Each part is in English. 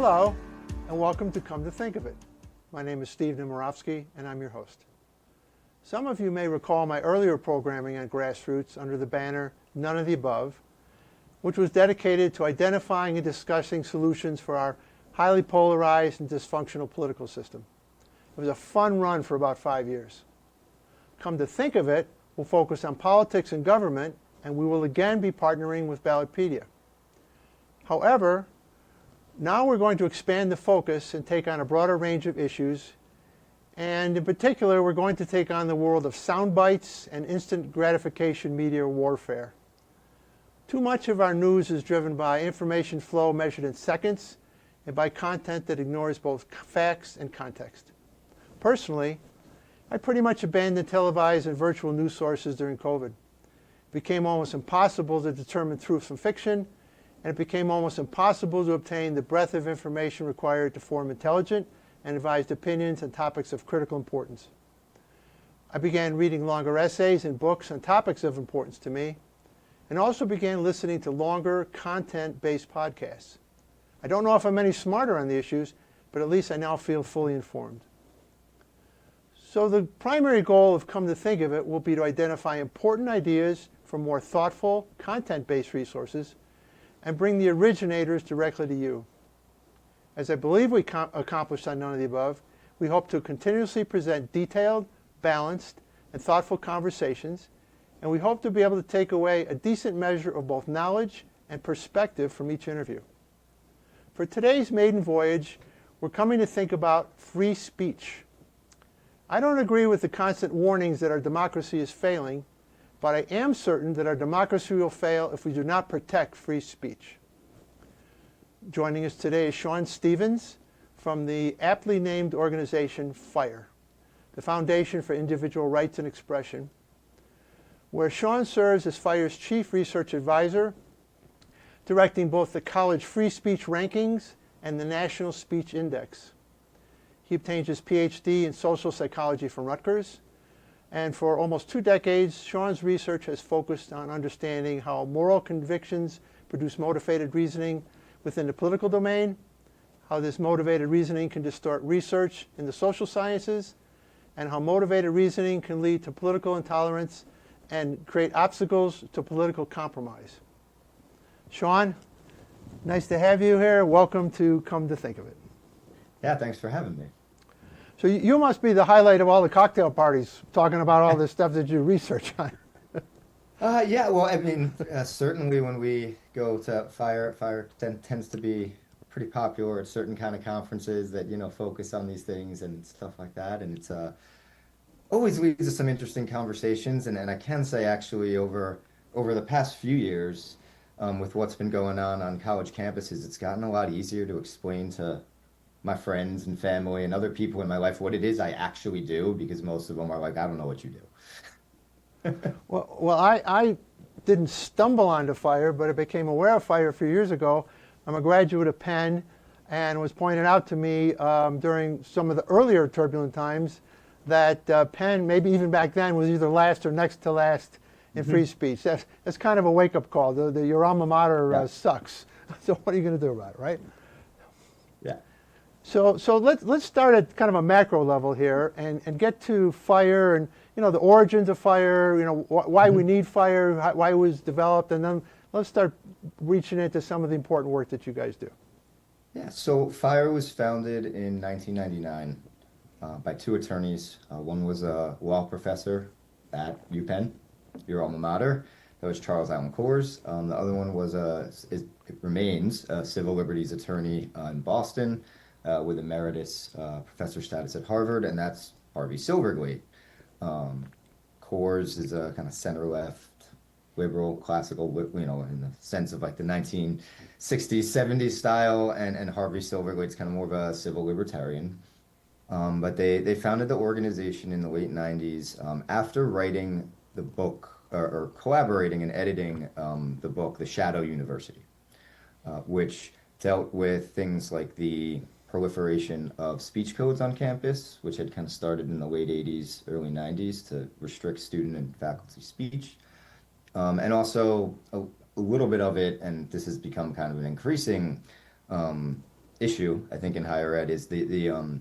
Hello, and welcome to Come to Think of It. My name is Steven Nemorovsky, and I'm your host. Some of you may recall my earlier programming on GrassRoots under the banner None of the Above, which was dedicated to identifying and discussing solutions for our highly polarized and dysfunctional political system. It was a fun run for about 5 years. Come to think of it, we'll focus on politics and government, and we will again be partnering with Ballotpedia. However, now we're going to expand the focus and take on a broader range of issues, and in particular, we're going to take on the world of sound bites and instant gratification media warfare. Too much of our news is driven by information flow measured in seconds and by content that ignores both facts and context. Personally, I pretty much abandoned televised and virtual news sources during COVID. It became almost impossible to determine truth from fiction, and it became almost impossible to obtain the breadth of information required to form intelligent and advised opinions on topics of critical importance. I began reading longer essays and books on topics of importance to me, and also began listening to longer, content-based podcasts. I don't know if I'm any smarter on the issues, but at least I now feel fully informed. So the primary goal of Come to Think of It will be to identify important ideas from more thoughtful, content-based resources and bring the originators directly to you. As I believe we accomplished on None of the Above, we hope to continuously present detailed, balanced, and thoughtful conversations, and we hope to be able to take away a decent measure of both knowledge and perspective from each interview. For today's maiden voyage, we're coming to think about free speech. I don't agree with the constant warnings that our democracy is failing, but I am certain that our democracy will fail if we do not protect free speech. Joining us today is Sean Stevens from the aptly named organization FIRE, the Foundation for Individual Rights and Expression, where Sean serves as FIRE's Chief Research Advisor, directing both the College Free Speech Rankings and the National Speech Index. He obtained his PhD in social psychology from Rutgers, and for almost 2 decades, Sean's research has focused on understanding how moral convictions produce motivated reasoning within the political domain, how this motivated reasoning can distort research in the social sciences, and how motivated reasoning can lead to political intolerance and create obstacles to political compromise. Sean, nice to have you here. Welcome to Come to Think of It. Yeah, thanks for having me. So you must be the highlight of all the cocktail parties, talking about all this stuff that you research on. Yeah, well, I mean, certainly when we go to Fire tends to be pretty popular at certain kind of conferences that, focus on these things and stuff like that. And it's always leads to some interesting conversations. And I can say actually over the past few years, with what's been going on college campuses, it's gotten a lot easier to explain to my friends and family and other people in my life what it is I actually do, because most of them are like, I don't know what you do. Well, I didn't stumble onto FIRE, but I became aware of FIRE a few years ago. I'm a graduate of Penn, and it was pointed out to me during some of the earlier turbulent times that Penn, maybe even back then, was either last or next to last in free speech. That's kind of a wake-up call. Your alma mater sucks. So what are you going to do about it, right? Yeah. So let's start at kind of a macro level here and get to FIRE and the origins of FIRE, why we need FIRE, why it was developed, and then let's start reaching into some of the important work that you guys do. Yeah, so FIRE was founded in 1999 by 2 attorneys. One was a law professor at UPenn, your alma mater. That was Charles Allen Coors. The other one was it remains a civil liberties attorney in Boston with emeritus professor status at Harvard, and that's Harvey Silverglate. Coors is a kind of center-left, liberal, classical, in the sense of like the 1960s, 70s style, and Harvey Silverglate's kind of more of a civil libertarian. But they founded the organization in the late 90s after writing the book, or collaborating and editing the book, The Shadow University, which dealt with things like the proliferation of speech codes on campus, which had kind of started in the late 80s, early 90s to restrict student and faculty speech. And also a little bit of it, and this has become kind of an increasing issue, I think, in higher ed is the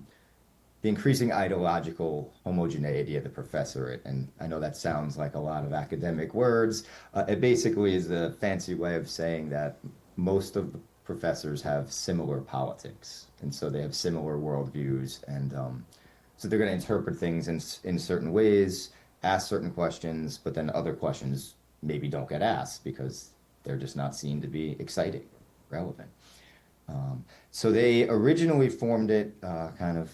increasing ideological homogeneity of the professorate. And I know that sounds like a lot of academic words. It basically is a fancy way of saying that most of the professors have similar politics, and so they have similar worldviews, and so they're going to interpret things in certain ways, ask certain questions, but then other questions maybe don't get asked because they're just not seen to be exciting, relevant. So they originally formed it kind of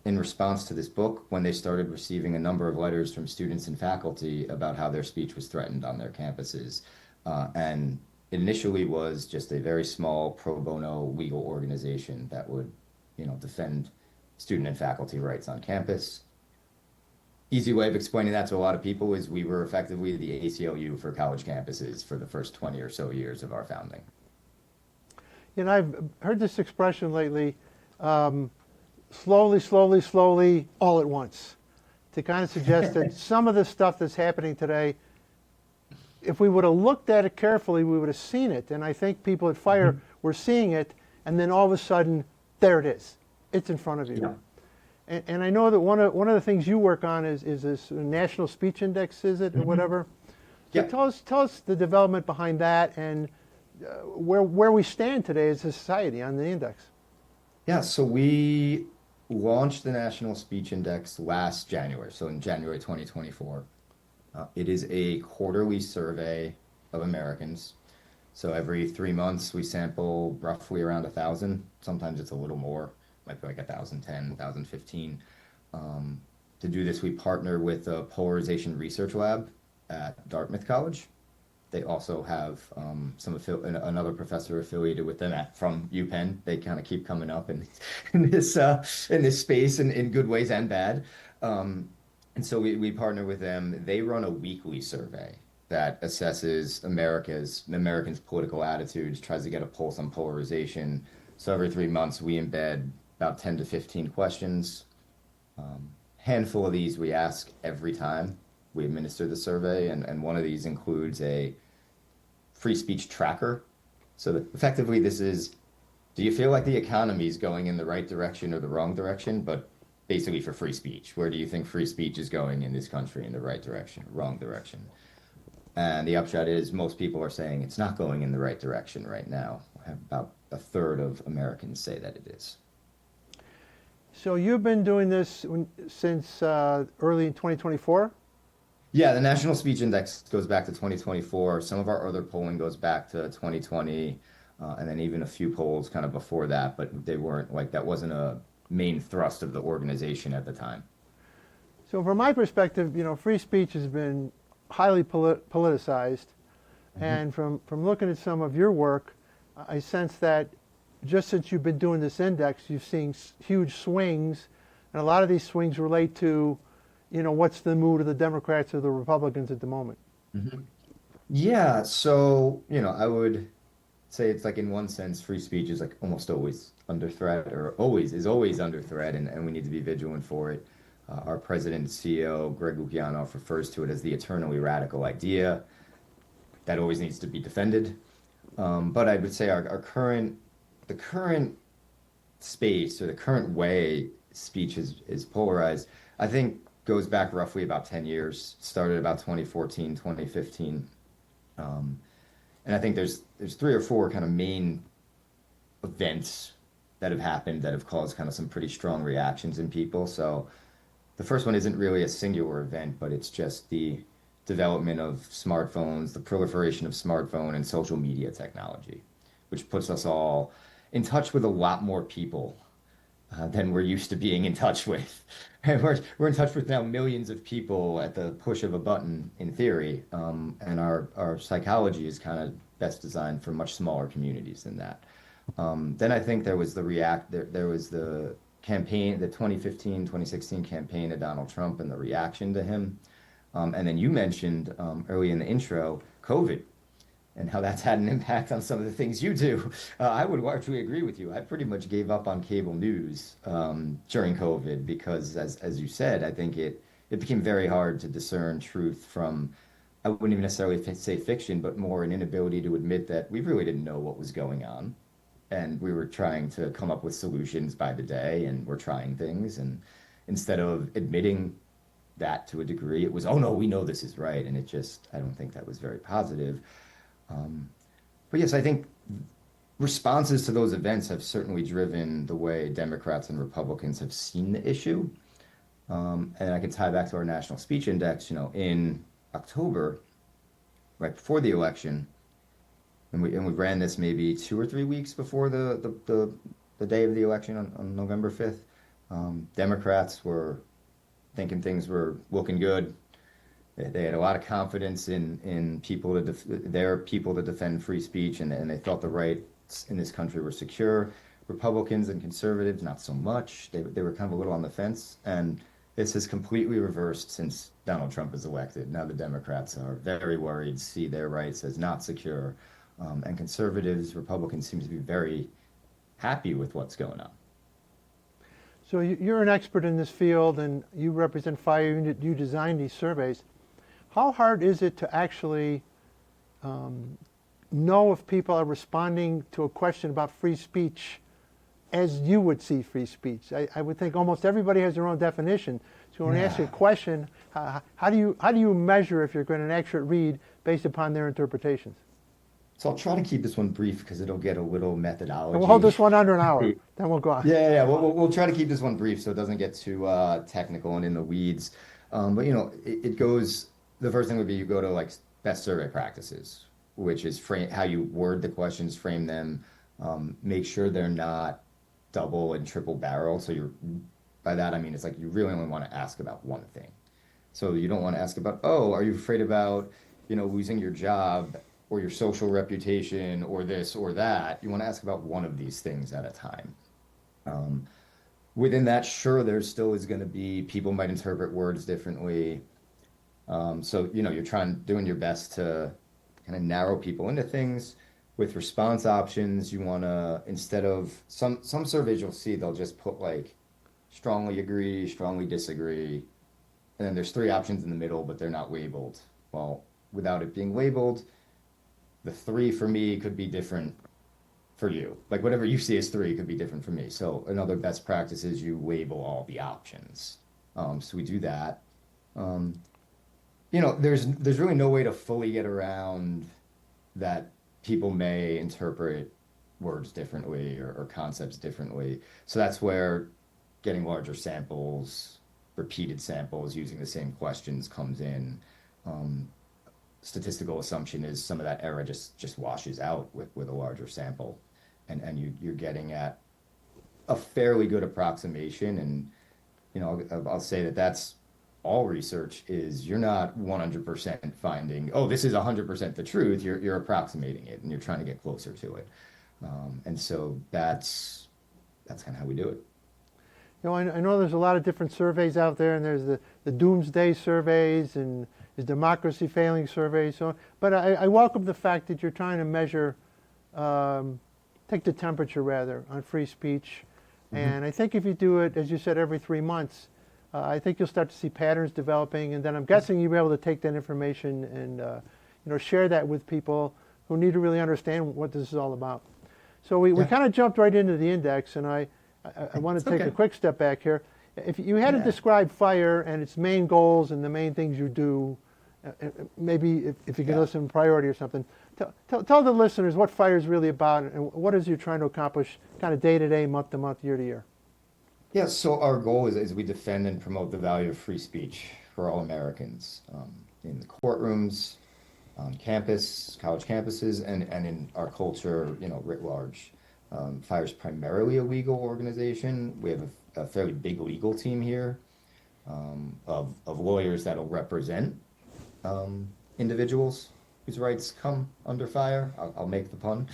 in response to this book when they started receiving a number of letters from students and faculty about how their speech was threatened on their campuses. And it initially was just a very small pro bono legal organization that would, defend student and faculty rights on campus. Easy way of explaining that to a lot of people is we were effectively the ACLU for college campuses for the first 20 or so years of our founding. I've heard this expression lately, slowly, slowly, slowly, all at once, to kind of suggest that some of the stuff that's happening today, if we would have looked at it carefully, we would have seen it. And I think people at FIRE were seeing it, and then all of a sudden, there it is. It's in front of you. Yeah. And I know that one of the things you work on is this National Speech Index, is it, or whatever? So yeah. Tell us the development behind that and where we stand today as a society on the index. Yeah, so we launched the National Speech Index last January, so in January 2024. It is a quarterly survey of Americans. So every 3 months, we sample roughly around 1,000. Sometimes it's a little more, might be like 1,010, 1,015. To do this, we partner with a polarization research lab at Dartmouth College. They also have another professor affiliated with them from UPenn. They kind of keep coming up in this space in good ways and bad. And so we partner with them. They run a weekly survey that assesses Americans' political attitudes, tries to get a pulse on polarization. So every 3 months, we embed about 10 to 15 questions. Handful of these we ask every time we administer the survey, and one of these includes a free speech tracker. So effectively, this is, do you feel like the economy is going in the right direction or the wrong direction? But basically for free speech, where do you think free speech is going in this country, in the right direction, wrong direction? And the upshot is most people are saying it's not going in the right direction right now. About a third of Americans say that it is. So you've been doing this since early in 2024? Yeah, the National Speech Index goes back to 2024. Some of our other polling goes back to 2020, and then even a few polls kind of before that, but they weren't that wasn't a main thrust of the organization at the time. So from my perspective, free speech has been highly politicized, and from looking at some of your work, I sense that just since you've been doing this index, you've seen huge swings, and a lot of these swings relate to what's the mood of the Democrats or the Republicans at the moment? Yeah, so, I would say it's in one sense, free speech is almost always under threat, or is always under threat, and we need to be vigilant for it. Our president and CEO, Greg Lukianoff, refers to it as the eternally radical idea that always needs to be defended. But I would say the current space, or the current way speech is polarized, I think goes back roughly about 10 years, started about 2014, 2015. And I think there's 3 or 4 kind of main events that have happened that have caused kind of some pretty strong reactions in people. So the first one isn't really a singular event, but it's just the development of smartphones, the proliferation of smartphone and social media technology, which puts us all in touch with a lot more people than we're used to being in touch with. And we're in touch with now millions of people at the push of a button, in theory, and our psychology is kind of best designed for much smaller communities than that. Then I think there was the campaign, the 2015, 2016 campaign of Donald Trump and the reaction to him. And then you mentioned early in the intro, COVID, and how that's had an impact on some of the things you do. I would largely agree with you. I pretty much gave up on cable news during COVID because, as you said, I think it became very hard to discern truth from, I wouldn't even necessarily say fiction, but more an inability to admit that we really didn't know what was going on. and we were trying to come up with solutions by the day, and we're trying things. And instead of admitting that to a degree, it was, oh no, we know this is right. And I don't think that was very positive. But yes, I think responses to those events have certainly driven the way Democrats and Republicans have seen the issue. And I can tie back to our National Speech Index, in October, right before the election, and we ran this maybe 2 or 3 weeks before the day of the election on November 5th. Democrats were thinking things were looking good. They had a lot of confidence in their people to defend free speech, and they thought the rights in this country were secure. Republicans and conservatives, not so much. They were kind of a little on the fence, and this has completely reversed since Donald Trump is elected. Now the Democrats are very worried, see their rights as not secure, and conservatives, Republicans seem to be very happy with what's going on. So you're an expert in this field, and you represent Fire Unit. You design these surveys. How hard is it to actually know if people are responding to a question about free speech as you would see free speech? I would think almost everybody has their own definition. So when I ask you a question, how do you measure if you're going to an accurate read based upon their interpretations? So I'll try to keep this one brief because it'll get a little methodology. And we'll hold this one under an hour, then we'll go on. Yeah. We'll try to keep this one brief so it doesn't get too technical and in the weeds. But it goes. The first thing would be you go to like best survey practices, which is how you word the questions, frame them, make sure they're not double and triple barrel. So by that I mean it's like you really only want to ask about one thing. So you don't want to ask about, oh, are you afraid about losing your job or your social reputation or this or that. You want to ask about one of these things at a time. Within that, sure, there still is going to be people might interpret words differently. So you're doing your best to kind of narrow people into things. With response options, you want to, instead of some surveys you'll see, they'll just put like strongly agree, strongly disagree, and then there's 3 options in the middle, but they're not labeled. Well, without it being labeled, the 3 for me could be different for you. Like whatever you see as 3 could be different for me. So another best practice is you label all the options. So we do that. There's really no way to fully get around that people may interpret words differently or concepts differently. So that's where getting larger samples, repeated samples using the same questions comes in. Statistical assumption is some of that error just washes out with a larger sample, and you're getting at a fairly good approximation. And I'll say that's all research is. You're not 100% finding, oh, this is 100% the truth. You're approximating it, and you're trying to get closer to it. And so that's kind of how we do it. I know there's a lot of different surveys out there, and there's the doomsday surveys and is democracy failing surveys. But I welcome the fact that you're trying to measure, take the temperature rather, on free speech. Mm-hmm. And I think if you do it, as you said, every 3 months, I think you'll start to see patterns developing, and then I'm guessing you'll be able to take that information and share that with people who need to really understand what this is all about. So we kind of jumped right into the index, and I want to take a quick step back here. If you had to describe FIRE and its main goals and the main things you do, maybe if you can listen in priority or something, tell the listeners what FIRE is really about and what is you trying to accomplish kind of day to day, month to month, year to year. Yeah, so our goal is we defend and promote the value of free speech for all Americans in the courtrooms, on campus, college campuses, and in our culture, writ large. FIRE is primarily a legal organization. We have a fairly big legal team here of lawyers that'll represent individuals whose rights come under FIRE. I'll make the pun.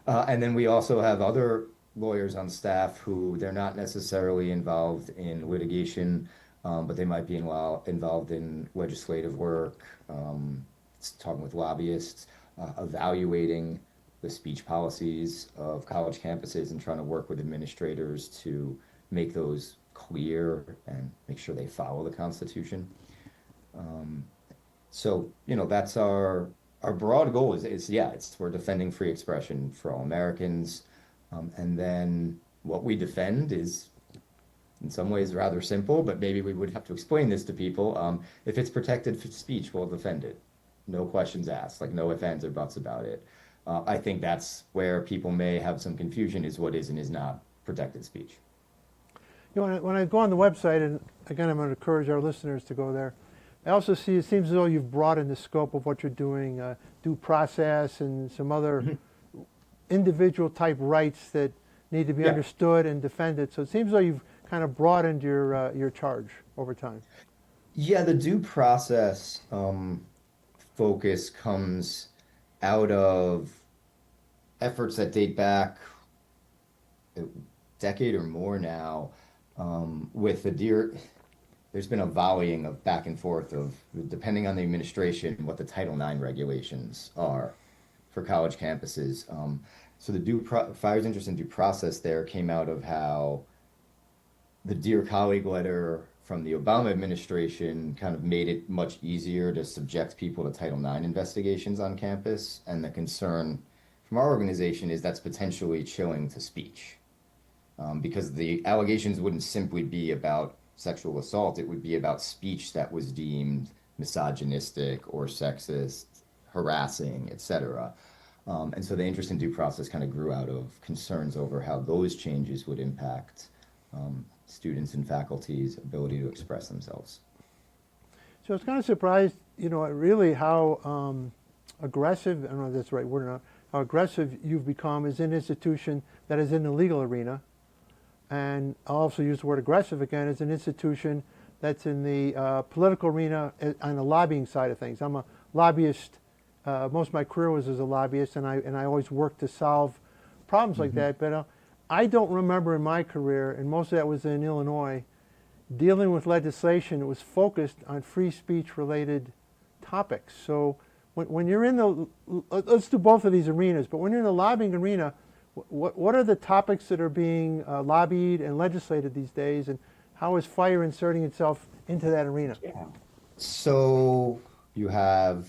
And then we also have other lawyers on staff who they're not necessarily involved in litigation, but they might be involved in legislative work, talking with lobbyists, evaluating the speech policies of college campuses and trying to work with administrators to make those clear and make sure they follow the Constitution. So, that's our our broad goal is yeah, it's we're defending free expression for all Americans. And then what we defend is in some ways rather simple, but maybe we would have to explain this to people. If it's protected speech, we'll defend it. No questions asked, like no ifs, ands, or buts about it. I think that's where people may have some confusion is what is and is not protected speech. You know, when I go on the website, and again, I'm going to encourage our listeners to go there, I also see it seems as though you've broadened the scope of what you're doing, due process and some other individual type rights that need to be understood and defended. So it seems as though you've kind of broadened your charge over time. Yeah, the due process focus comes out of efforts that date back a decade or more now with the dear. There's been a volleying of back and forth of, depending on the administration, what the Title IX regulations are for college campuses. So the Fire's interest in due process there came out of how the Dear Colleague letter from the Obama administration kind of made it much easier to subject people to Title IX investigations on campus. And the concern from our organization is that's potentially chilling to speech because the allegations wouldn't simply be about sexual assault. It would be about speech that was deemed misogynistic or sexist, harassing, etc. And so the interest in due process kind of grew out of concerns over how those changes would impact students and faculty's ability to express themselves. So I was kind of surprised, you know, really how aggressive, I don't know if that's the right word or not, how aggressive you've become as an institution that is in the legal arena. And I'll also use the word aggressive again as an institution that's in the political arena on the lobbying side of things. I'm a lobbyist. Most of my career was as a lobbyist, and I always worked to solve problems like that. But I don't remember in my career, and most of that was in Illinois, dealing with legislation that was focused on free speech related topics. So when you're in the, let's do both of these arenas, but when you're in the lobbying arena, what are the topics that are being lobbied and legislated these days, and how is Fire inserting itself into that arena? Yeah. So you have,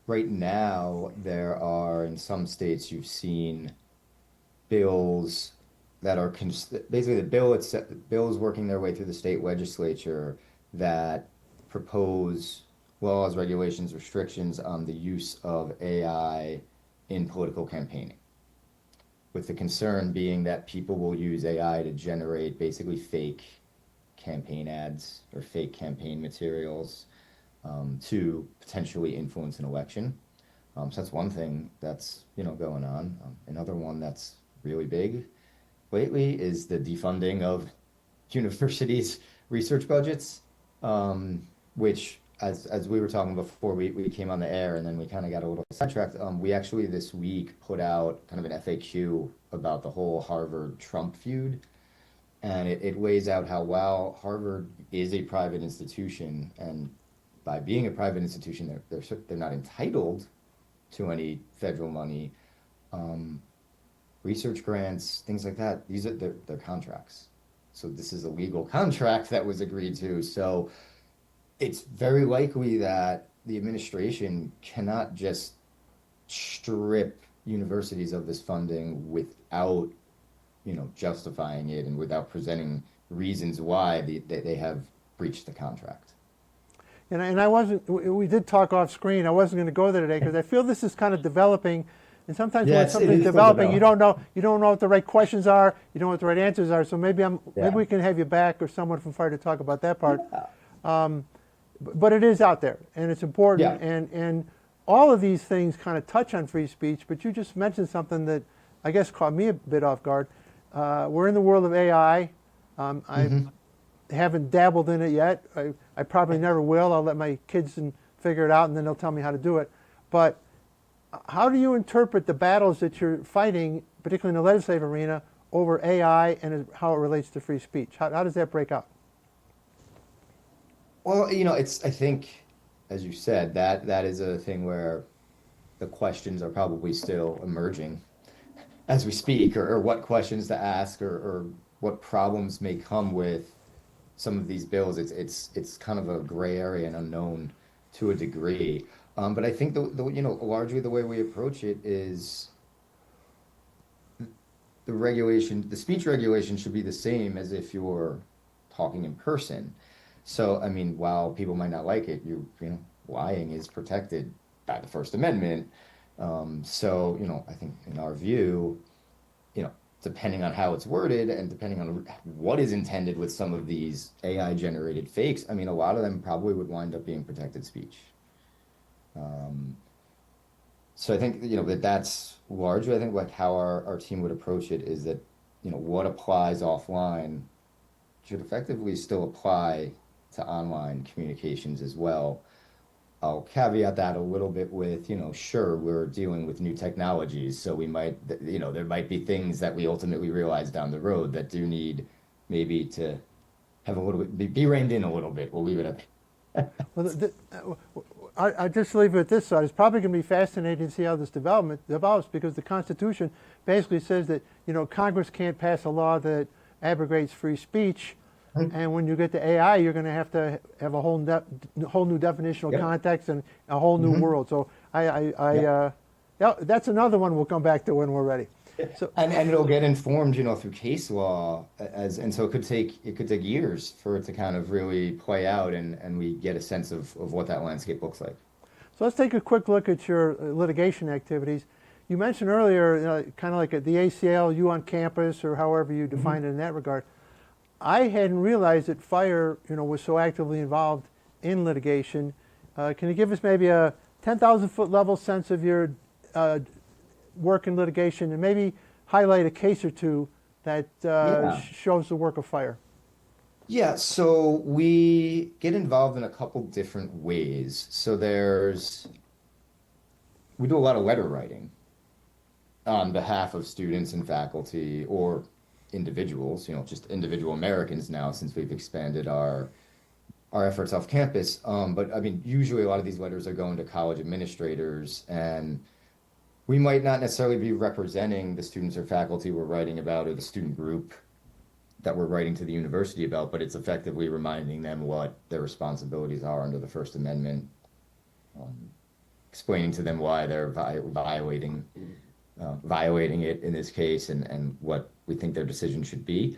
right now, there are, in some states, you've seen bills that are, basically the bills working their way through the state legislature that propose laws, regulations, restrictions on the use of AI in political campaigning, with the concern being that people will use AI to generate basically fake campaign ads or fake campaign materials to potentially influence an election. So that's one thing that's going on. Another one that's really big lately is the defunding of universities' research budgets, which as we were talking before we came on the air, and then we kind of got a little sidetracked. We actually this week put out kind of an FAQ about the whole Harvard-Trump feud, and it lays out how while Harvard is a private institution, and by being a private institution, they're not entitled to any federal money, research grants, things like that. These are their contracts. So this is a legal contract that was agreed to. So it's very likely that the administration cannot just strip universities of this funding without, justifying it and without presenting reasons why they have breached the contract. And I wasn't, we did talk off screen. I wasn't going to go there today because I feel this is kind of developing. And sometimes when something's developing, you don't know what the right questions are, you don't know what the right answers are. So maybe we can have you back or someone from Fire to talk about that part. But it is out there, and it's important, and all of these things kind of touch on free speech, but you just mentioned something that I guess caught me a bit off guard. We're in the world of AI. I haven't dabbled in it yet. I probably never will. I'll let my kids figure it out, and then they'll tell me how to do it. But how do you interpret the battles that you're fighting, particularly in the legislative arena, over AI and how it relates to free speech? How does that break out? Well, I think, as you said, that is a thing where the questions are probably still emerging as we speak, or what questions to ask, or what problems may come with some of these bills. It's kind of a gray area and unknown to a degree. But I think largely the way we approach it is the speech regulation should be the same as if you're talking in person. So, I mean, while people might not like it, lying is protected by the First Amendment. So, I think in our view, depending on how it's worded and depending on what is intended with some of these AI generated fakes, I mean, a lot of them probably would wind up being protected speech. So I think, that's largely, I think, like how our team would approach it is that, what applies offline should effectively still apply to online communications as well. I'll caveat that a little bit with, sure, we're dealing with new technologies, so we might, there might be things that we ultimately realize down the road that do need maybe to have a little bit, be reined in a little bit. We'll leave it at that. Well, I just leave it at this side. It's probably going to be fascinating to see how this develops because the Constitution basically says that Congress can't pass a law that abrogates free speech, and when you get to AI, you're going to have a whole new definitional Yep. context and a whole new world. So yeah, that's another one we'll come back to when we're ready. So And it'll get informed, through case law and so it could take years for it to kind of really play out and we get a sense of what that landscape looks like. So let's take a quick look at your litigation activities. You mentioned earlier, kind of like at the ACLU on campus or however you define it in that regard. I hadn't realized that FIRE, was so actively involved in litigation. Can you give us maybe a 10,000-foot level sense of your work in litigation and maybe highlight a case or two that Yeah. shows the work of FIRE? Yeah, so we get involved in a couple different ways. So we do a lot of letter writing on behalf of students and faculty or individuals, just individual Americans now since we've expanded our efforts off campus. But I mean, usually a lot of these letters are going to college administrators, and we might not necessarily be representing the students or faculty we're writing about or the student group that we're writing to the university about, but it's effectively reminding them what their responsibilities are under the First Amendment, explaining to them why they're violating it in this case and what we think their decision should be.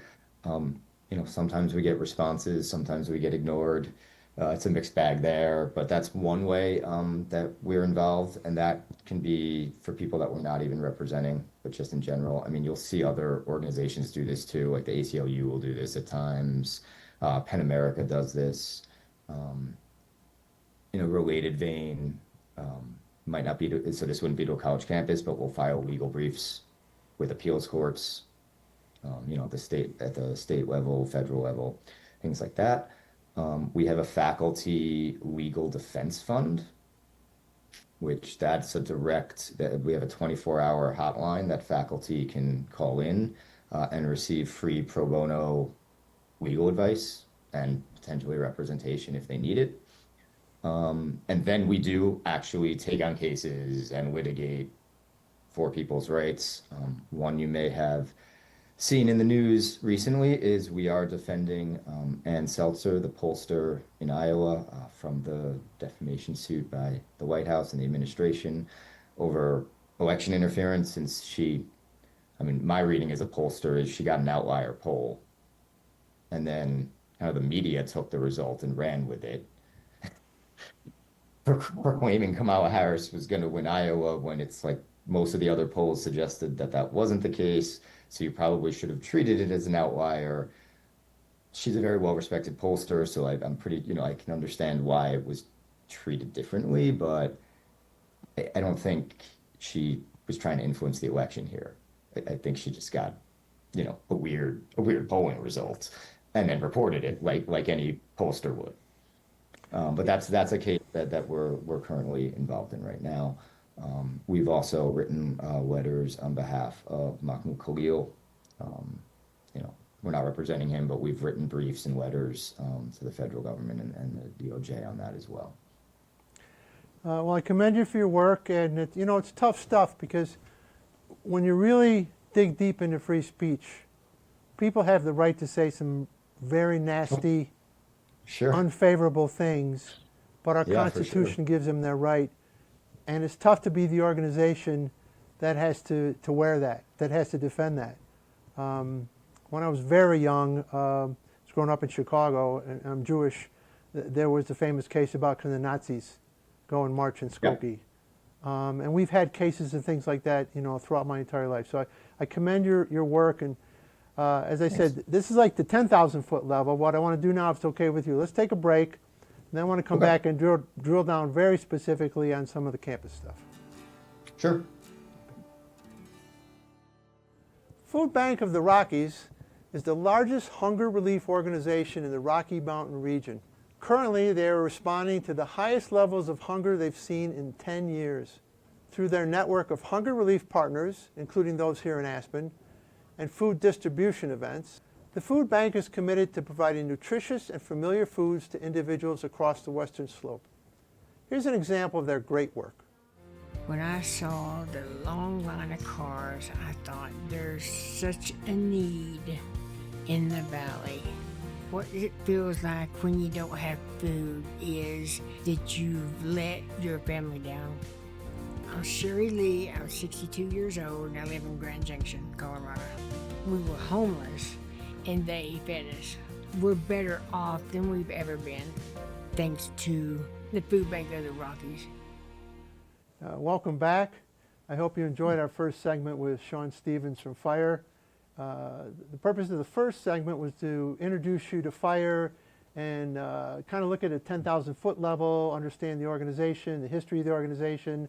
Sometimes we get responses, sometimes we get ignored. It's a mixed bag there, but that's one way that we're involved, and that can be for people that we're not even representing, but just in general. I mean, you'll see other organizations do this too, like the ACLU will do this at times. Penn America does this. In a related vein, might not be so this wouldn't be to a college campus, but we'll file legal briefs with appeals courts, at the state level, federal level, things like that. We have a faculty legal defense fund, which that's we have a 24-hour hotline that faculty can call in and receive free pro bono legal advice and potentially representation if they need it. And then we do actually take on cases and litigate for people's rights. One you may have seen in the news recently is we are defending Ann Seltzer, the pollster in Iowa, from the defamation suit by the White House and the administration over election interference, since my reading as a pollster is she got an outlier poll, and then kind of the media took the result and ran with it, proclaiming Kamala Harris was going to win Iowa when it's like most of the other polls suggested that wasn't the case. So you probably should have treated it as an outlier. She's a very well-respected pollster, so I'm pretty, I can understand why it was treated differently, but I don't think she was trying to influence the election here. I think she just got, a weird polling result and then reported it like any pollster would. But that's a case that we're currently involved in right now. We've also written letters on behalf of Mahmoud Khalil. We're not representing him, but we've written briefs and letters to the federal government and the DOJ on that as well. Well, I commend you for your work, and it's tough stuff because when you really dig deep into free speech, people have the right to say some very nasty, Sure. unfavorable things, but our Yeah, for Constitution sure. gives them their right And it's tough to be the organization that has to wear that has to defend that. When I was very young, I was growing up in Chicago, and I'm Jewish, there was the famous case about can the Nazis go and march in Skokie. And we've had cases and things like that, throughout my entire life. So I commend your work. And as I said, this is like the 10,000 foot level. What I want to do now, if it's okay with you, let's take a break. And then I want to come back and drill down very specifically on some of the campus stuff. Sure. Food Bank of the Rockies is the largest hunger relief organization in the Rocky Mountain region. Currently, they are responding to the highest levels of hunger they've seen in 10 years. Through their network of hunger relief partners, including those here in Aspen, and food distribution events, the food bank is committed to providing nutritious and familiar foods to individuals across the Western Slope. Here's an example of their great work. When I saw the long line of cars, I thought there's such a need in the valley. What it feels like when you don't have food is that you've let your family down. I'm Sherry Lee, I'm 62 years old, and I live in Grand Junction, Colorado. We were homeless, and they fed us. We're better off than we've ever been, thanks to the Food Bank of the Rockies. Welcome back. I hope you enjoyed our first segment with Sean Stevens from FIRE. The purpose of the first segment was to introduce you to FIRE and kind of look at a 10,000 foot level, understand the organization, the history of the organization,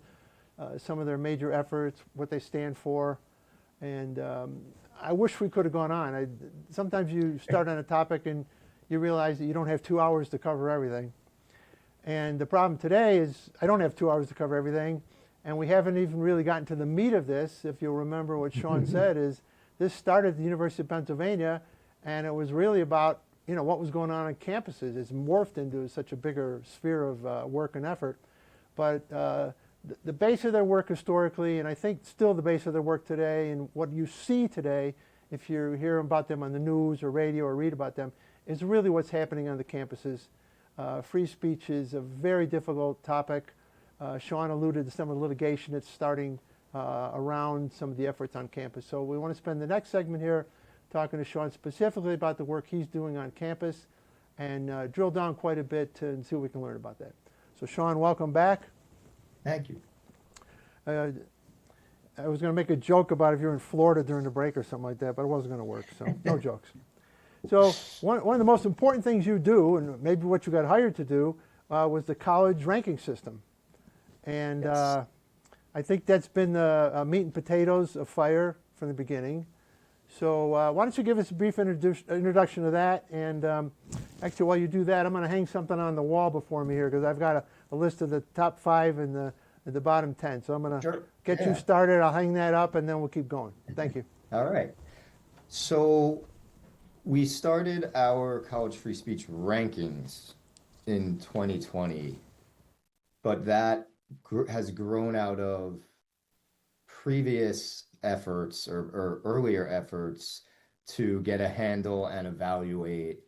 some of their major efforts, what they stand for. And I wish we could have gone on. Sometimes you start on a topic and you realize that you don't have 2 hours to cover everything. And the problem today is I don't have 2 hours to cover everything, and we haven't even really gotten to the meat of this. If you'll remember what Sean said, is this started at the University of Pennsylvania, and it was really about what was going on campuses. It's morphed into such a bigger sphere of work and effort. But the base of their work historically, and I think still the base of their work today, and what you see today, if you hear about them on the news or radio or read about them, is really what's happening on the campuses. Free speech is a very difficult topic. Sean alluded to some of the litigation that's starting around some of the efforts on campus. So we want to spend the next segment here talking to Sean specifically about the work he's doing on campus and drill down quite a bit and see what we can learn about that. So Sean, welcome back. Thank you. I was going to make a joke about if you're in Florida during the break or something like that, but it wasn't going to work, so no jokes. So one of the most important things you do, and maybe what you got hired to do, was the college ranking system. And Yes. I think that's been the meat and potatoes of FIRE from the beginning. So why don't you give us a brief introduction to that? And actually, while you do that, I'm going to hang something on the wall before me here because I've got a list of the top 5 and the bottom 10. So I'm going to get you started. I'll hang that up, and then we'll keep going. Thank you. All right. So we started our college free speech rankings in 2020, but that has grown out of previous efforts or earlier efforts to get a handle and evaluate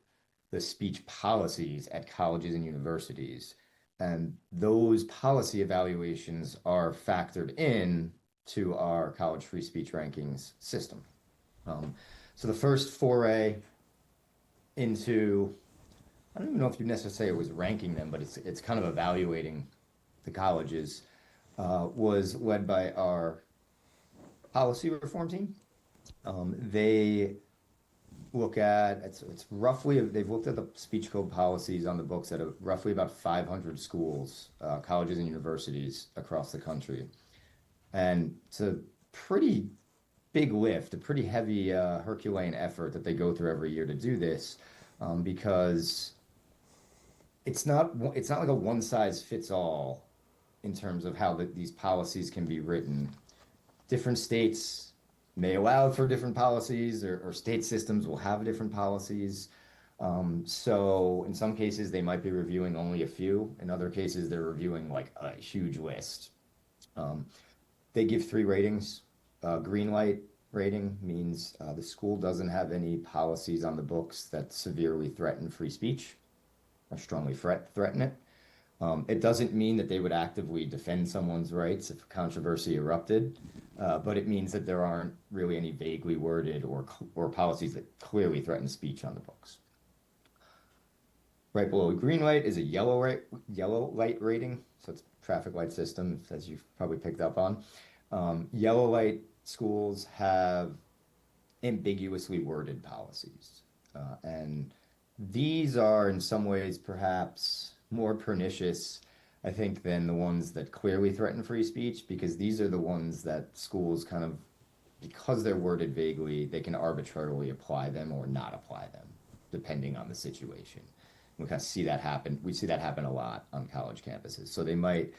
the speech policies at colleges and universities. And those policy evaluations are factored in to our college free speech rankings system. So the first foray into, I don't even know if you necessarily say it was ranking them, but it's kind of evaluating the colleges, was led by our policy reform team. They look at, it's roughly, they've looked at the speech code policies on the books at roughly about 500 schools, colleges and universities across the country. And it's a pretty big lift, a pretty heavy Herculean effort that they go through every year to do this, because it's not like a one size fits all in terms of how these policies can be written. Different states may allow for different policies, or state systems will have different policies. So in some cases, they might be reviewing only a few. In other cases, they're reviewing like a huge list. They give 3 ratings. Green light rating means the school doesn't have any policies on the books that severely threaten free speech or strongly threaten it. It doesn't mean that they would actively defend someone's rights if controversy erupted, but it means that there aren't really any vaguely worded or policies that clearly threaten speech on the books. Right below a green light is a yellow light rating, so it's a traffic light system, as you've probably picked up on. Yellow light schools have ambiguously worded policies, and these are in some ways perhaps more pernicious, I think, than the ones that clearly threaten free speech, because these are the ones that schools kind of, because they're worded vaguely, they can arbitrarily apply them or not apply them, depending on the situation. We kind of see that happen. We see that happen a lot on college campuses. So they might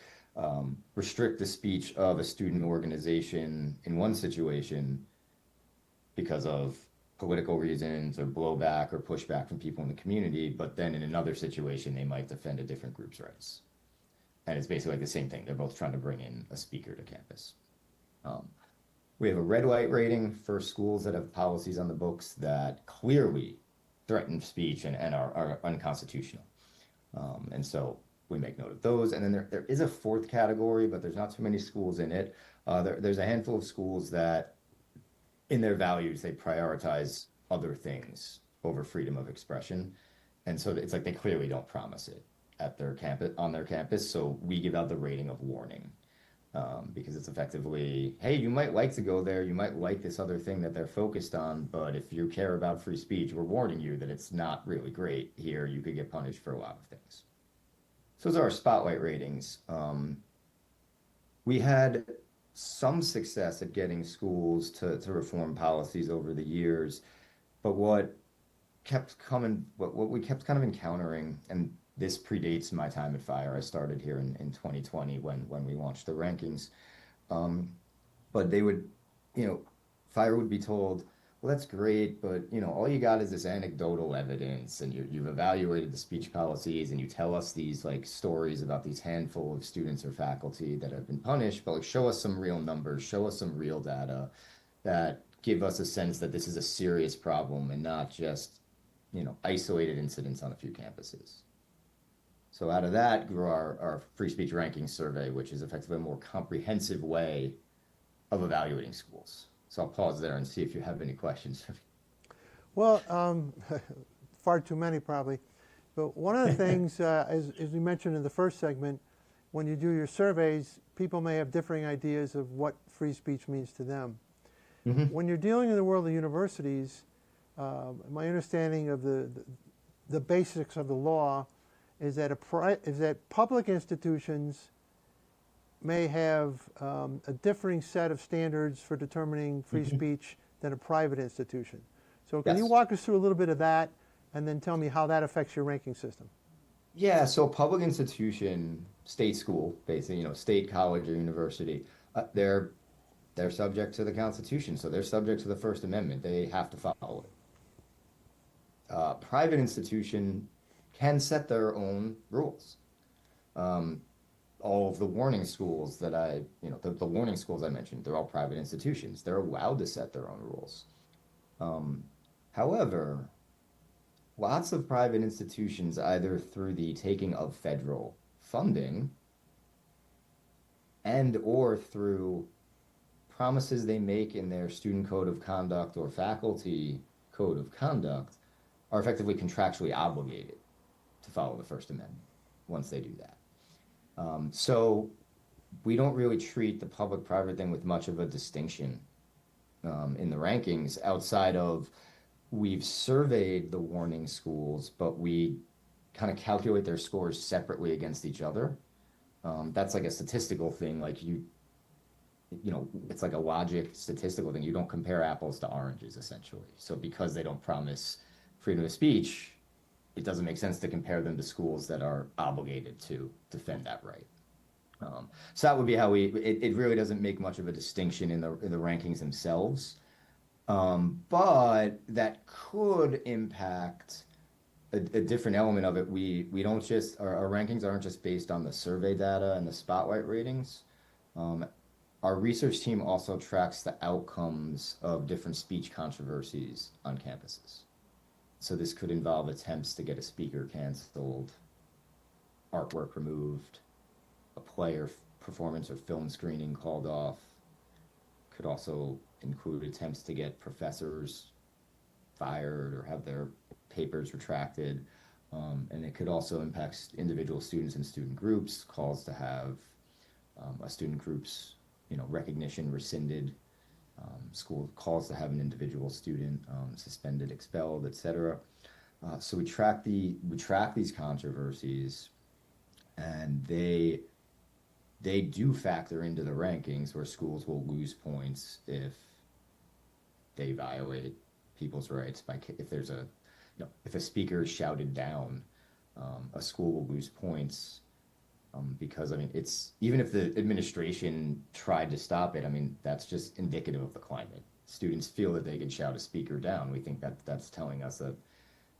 restrict the speech of a student organization in one situation because of political reasons or blowback or pushback from people in the community, but then in another situation, they might defend a different group's rights. And it's basically like the same thing. They're both trying to bring in a speaker to campus. We have a red light rating for schools that have policies on the books that clearly threaten speech and are unconstitutional. And so we make note of those. And then there is a fourth category, but there's not too many schools in it. There's a handful of schools that in their values, they prioritize other things over freedom of expression. And so it's like they clearly don't promise it at their campus, on their campus. So we give out the rating of warning, because it's effectively, hey, you might like to go there, you might like this other thing that they're focused on, but if you care about free speech, we're warning you that it's not really great here. You could get punished for a lot of things. So those are our spotlight ratings. We had some success at getting schools to reform policies over the years, but what we kept kind of encountering, and this predates my time at Fire. I started here in 2020 when we launched the rankings. But they would, Fire would be told, well, that's great, but all you got is this anecdotal evidence, and you've evaluated the speech policies, and you tell us these like stories about these handful of students or faculty that have been punished, but like show us some real numbers, show us some real data that give us a sense that this is a serious problem and not just isolated incidents on a few campuses. So out of that grew our free speech rankings survey, which is effectively a more comprehensive way of evaluating schools. So I'll pause there and see if you have any questions. Well, far too many probably. But one of the things, as we mentioned in the first segment, when you do your surveys, people may have differing ideas of what free speech means to them. Mm-hmm. When you're dealing in the world of universities, my understanding of the basics of the law is that public institutions may have a differing set of standards for determining free mm-hmm. speech than a private institution. So can you walk us through a little bit of that and then tell me how that affects your ranking system? Yeah, so public institution, state school, basically, state college or university, they're subject to the Constitution, so they're subject to the First Amendment. They have to follow it. Private institution can set their own rules. All of the warning schools that the warning schools I mentioned, they're all private institutions. They're allowed to set their own rules. However, lots of private institutions, either through the taking of federal funding and or through promises they make in their student code of conduct or faculty code of conduct, are effectively contractually obligated to follow the First Amendment once they do that. So we don't really treat the public-private thing with much of a distinction in the rankings outside of we've surveyed the warning schools, but we kind of calculate their scores separately against each other. That's like a statistical thing, like it's like a logic statistical thing. You don't compare apples to oranges, essentially. So because they don't promise freedom of speech, it doesn't make sense to compare them to schools that are obligated to defend that right. So that would be how it really doesn't make much of a distinction in the rankings themselves. But that could impact a different element of it. We don't just, our rankings aren't just based on the survey data and the spotlight ratings. Our research team also tracks the outcomes of different speech controversies on campuses. So this could involve attempts to get a speaker canceled, artwork removed, a play or performance or film screening called off. Could also include attempts to get professors fired or have their papers retracted. And it could also impact individual students and student groups, calls to have a student group's recognition rescinded, school calls to have an individual student suspended, expelled, etc. So we track these controversies, and they do factor into the rankings where schools will lose points if they violate people's rights if there's if a speaker is shouted down, a school will lose points because it's even if the administration tried to stop it, that's just indicative of the climate. Students feel that they can shout a speaker down. We think that that's telling us that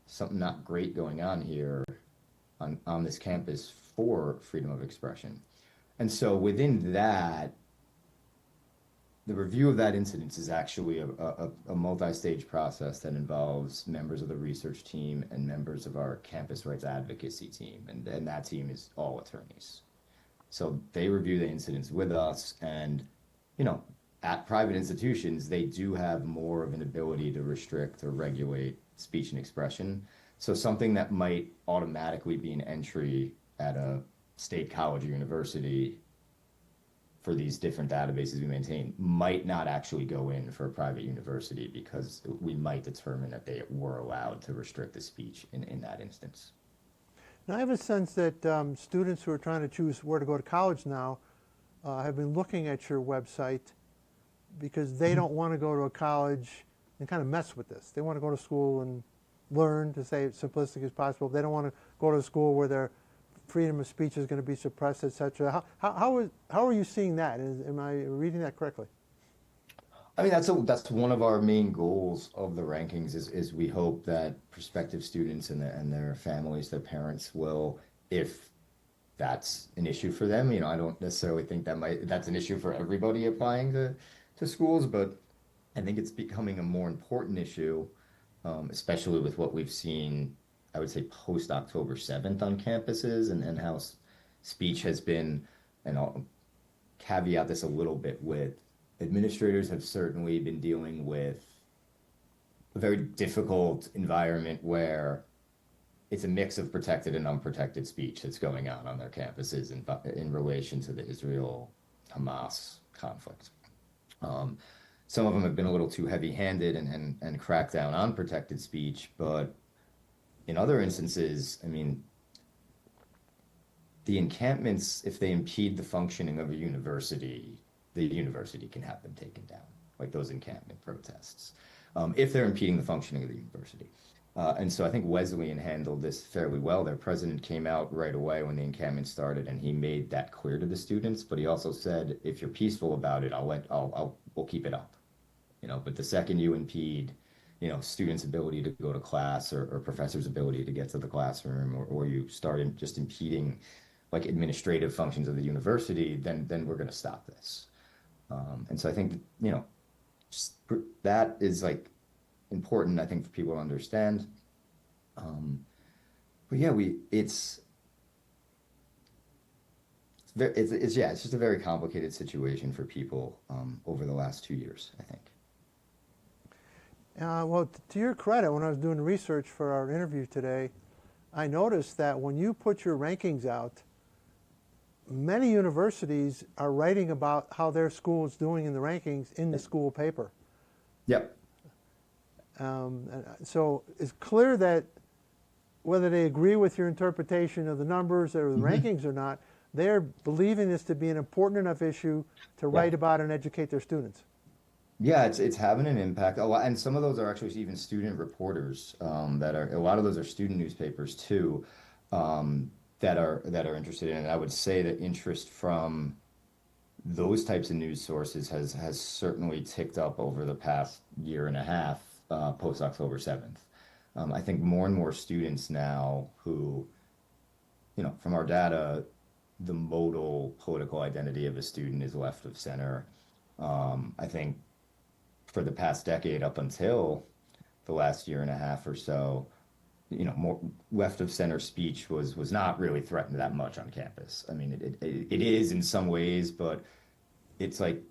something not great going on here on this campus for freedom of expression. And so within that, the review of that incident is actually a multi-stage process that involves members of the research team and members of our campus rights advocacy team. And that team is all attorneys. So they review the incidents with us, and, at private institutions, they do have more of an ability to restrict or regulate speech and expression. So something that might automatically be an entry at a state college or university for these different databases we maintain might not actually go in for a private university, because we might determine that they were allowed to restrict the speech in that instance. Now, I have a sense that students who are trying to choose where to go to college now have been looking at your website because they don't want to go to a college and kind of mess with this. They want to go to school and learn, to say it simplistic as possible. They don't want to go to a school where their freedom of speech is going to be suppressed, etc. How are you seeing that? Am I reading that correctly? That's one of our main goals of the rankings is we hope that prospective students and their families, their parents will, if that's an issue for them. I don't necessarily think that's an issue for everybody applying to schools, but I think it's becoming a more important issue, especially with what we've seen, I would say, post October 7th on campuses, and how speech has been, and I'll caveat this a little bit with, administrators have certainly been dealing with a very difficult environment where it's a mix of protected and unprotected speech that's going on their campuses in relation to the Israel-Hamas conflict. Some of them have been a little too heavy-handed and cracked down on protected speech, but in other instances, the encampments, if they impede the functioning of a university, the university can have them taken down, like those encampment protests, if they're impeding the functioning of the university. And so I think Wesleyan handled this fairly well. Their president came out right away when the encampment started, and he made that clear to the students. But he also said, if you're peaceful about it, we'll keep it up. But the second you impede, students' ability to go to class or professors' ability to get to the classroom, or you start just impeding like administrative functions of the university, then we're going to stop this. And so I think, that is like important, I think, for people to understand. But yeah, it's just a very complicated situation for people over the last 2 years, I think. Well, to your credit, when I was doing research for our interview today, I noticed that when you put your rankings out, many universities are writing about how their school is doing in the rankings in the school paper. Yep. So it's clear that whether they agree with your interpretation of the numbers or the rankings or not, they're believing this to be an important enough issue to write about and educate their students. Yeah, it's having an impact a lot, and some of those are actually even student reporters a lot of those are student newspapers too, that are interested in it. And I would say that interest from those types of news sources has certainly ticked up over the past year and a half, post October 7th. I think more and more students now who, from our data, the modal political identity of a student is left of center. I think for the past decade, up until the last year and a half or so, more left of center speech was not really threatened that much on campus. I mean, it is in some ways, but it's like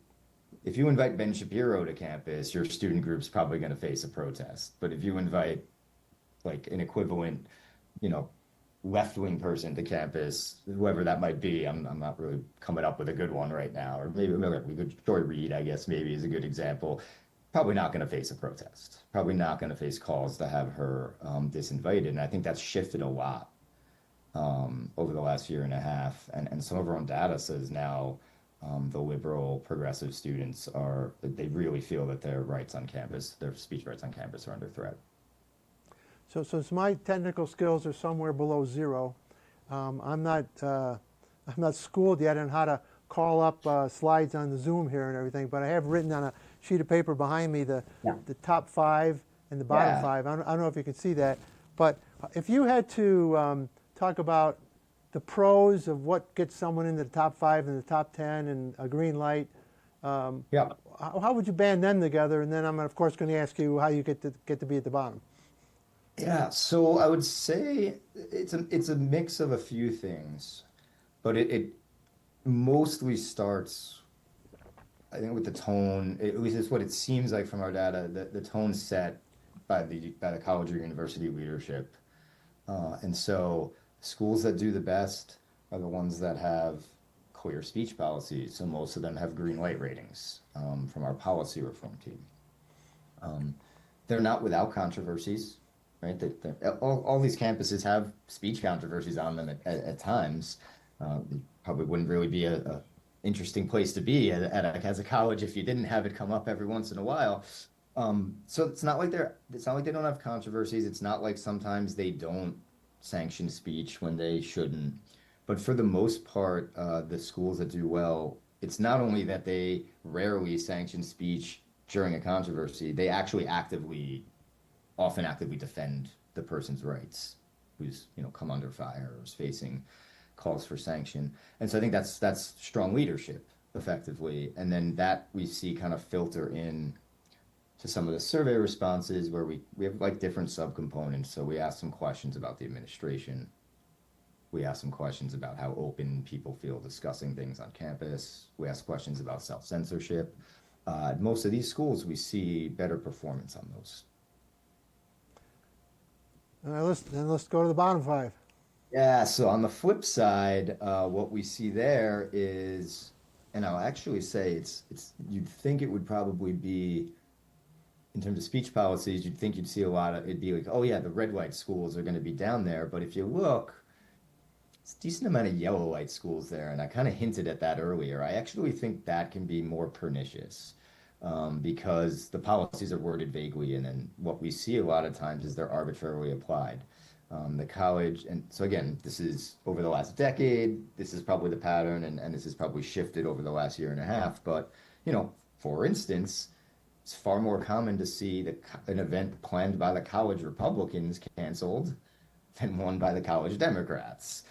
if you invite Ben Shapiro to campus, your student group's probably going to face a protest. But if you invite like an equivalent, you know, left-wing person to campus, whoever that might be, I'm not really coming up with a good one right now. Or maybe we could Joy Reid, I guess, maybe is a good example. Probably not going to face a protest. Probably not going to face calls to have her disinvited. And I think that's shifted a lot over the last year and a half. And some of our own data says now the liberal progressive students they really feel that their rights on campus, their speech rights on campus are under threat. So since my technical skills are somewhere below zero, I'm not schooled yet on how to call up slides on the Zoom here and everything, but I have written on a sheet of paper behind me the top 5 and the bottom 5. I don't know if you can see that, but if you had to talk about the pros of what gets someone into the top 5 and the top 10 and a green light, how would you band them together? And then I'm of course going to ask you how you get to be at the bottom. Yeah, so I would say it's a mix of a few things, but it mostly starts, I think, with the tone. At least it's what it seems like from our data. The tone set by the college or university leadership, and so schools that do the best are the ones that have clear speech policies. So most of them have green light ratings from our policy reform team. They're not without controversies. Right, all these campuses have speech controversies on them at times. It probably wouldn't really be a interesting place to be as a college if you didn't have it come up every once in a while. So it's not like they don't have controversies. It's not like sometimes they don't sanction speech when they shouldn't. But for the most part, the schools that do well, it's not only that they rarely sanction speech during a controversy, they actually often actively defend the person's rights who's come under fire or is facing calls for sanction. And so I think that's strong leadership effectively. And then that we see kind of filter in to some of the survey responses where we have like different subcomponents. So we ask some questions about the administration. We ask some questions about how open people feel discussing things on campus. We ask questions about self-censorship. Most of these schools, we see better performance on those. All right, let's go to the bottom 5. Yeah, so on the flip side, what we see there is, and I'll actually say it's you'd think it would probably be, in terms of speech policies, you'd think you'd see it'd be like, oh yeah, the red light schools are going to be down there. But if you look, it's a decent amount of yellow light schools there. And I kind of hinted at that earlier. I actually think that can be more pernicious. Because the policies are worded vaguely, and then what we see a lot of times is they're arbitrarily applied. The college, and so again, this is over the last decade, this is probably the pattern, and this has probably shifted over the last year and a half. But, for instance, it's far more common to see an event planned by the college Republicans canceled than one by the college Democrats.